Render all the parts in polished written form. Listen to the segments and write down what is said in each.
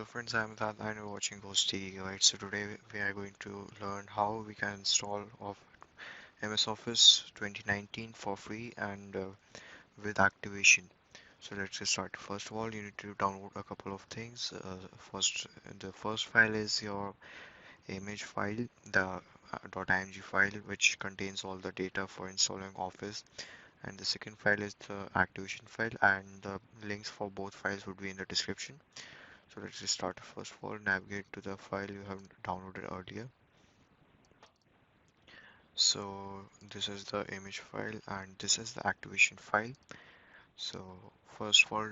Hello friends, I'm Tad and you're watching Ghost TV Guide. So today we are going to learn how we can install of MS Office 2019 for free and with activation. So let's get started. First of all, you need to download a couple of things. The first file is your image file, the .img file, which contains all the data for installing Office. And the second file is the activation file, and the links for both files would be in the description. So let's just start. First of all, navigate to the file you have downloaded earlier. So this is the image file and this is the activation file. So first of all,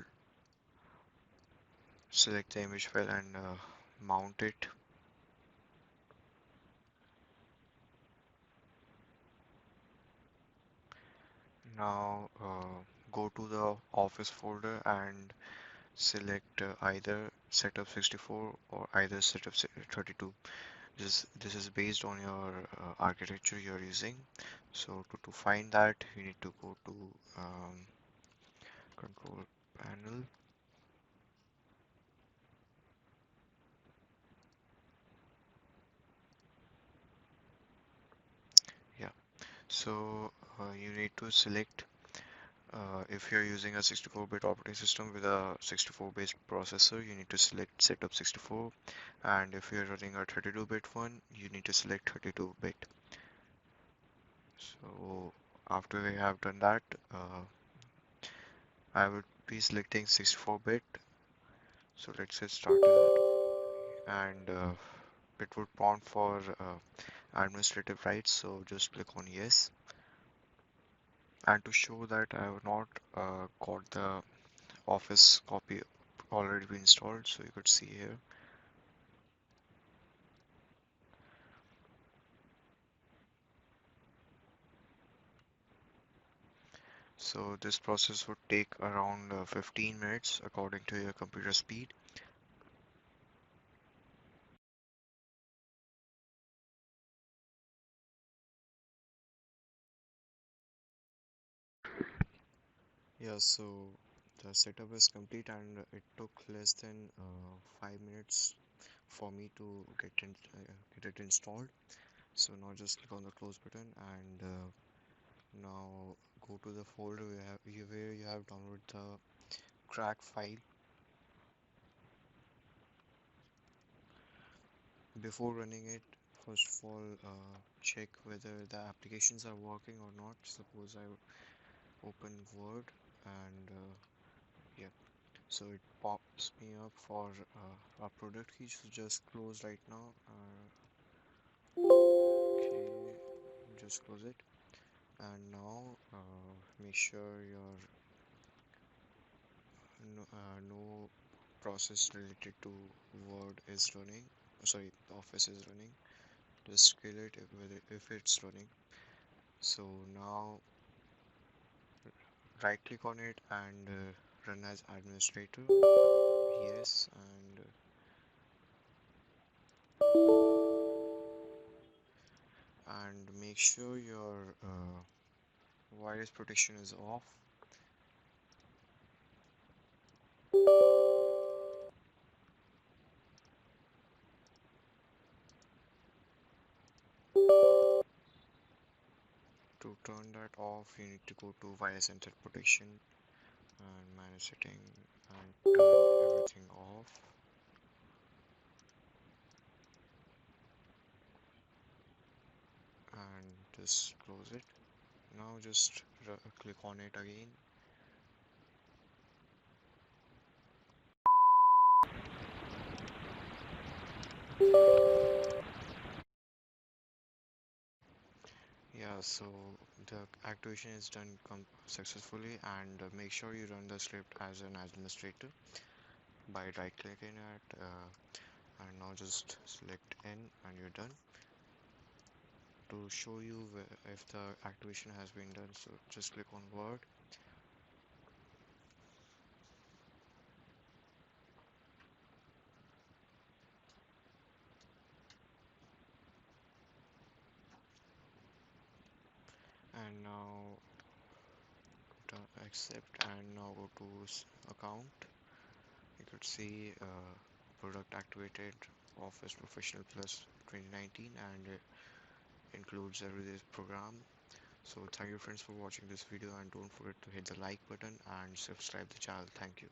select the image file and mount it. Now go to the Office folder and select either setup 64 or either setup 32. This is based on your architecture you're using. So to find that, you need to go to control panel. Yeah, so you need to select if you're using a 64-bit operating system with a 64-bit processor, you need to select setup 64, and if you're running a 32-bit one, you need to select 32-bit. So after we have done that, I would be selecting 64-bit. So let's get started, and it would prompt for administrative rights, so just click on yes. And to show that I have not got the Office copy already been installed, so you could see here. So this process would take around 15 minutes according to your computer speed. Yeah, so the setup is complete and it took less than 5 minutes for me to get it installed. So now just click on the close button and now go to the folder where you have downloaded the crack file. Before running it, first of all, check whether the applications are working or not. Suppose I open Word and yeah, so it pops me up for a product key, so just close right now. Okay, just close it. And now make sure your no process related to Word is running. Sorry, Office is running. Just kill it if it's running. So now right click on it and run as administrator. Yes, and make sure your virus protection is off. To turn that off, you need to go to virus center protection and manage setting and turn everything off. And just close it. Now just click on it again. Yeah, so the activation is done successfully, and make sure you run the script as an administrator by right clicking at and now just select N and you're done. To show you if the activation has been done, so just click on Word. And now accept and now go to account. You could see product activated Office Professional Plus 2019, and it includes every program. So thank you friends for watching this video, and don't forget to hit the like button and subscribe the channel. Thank you.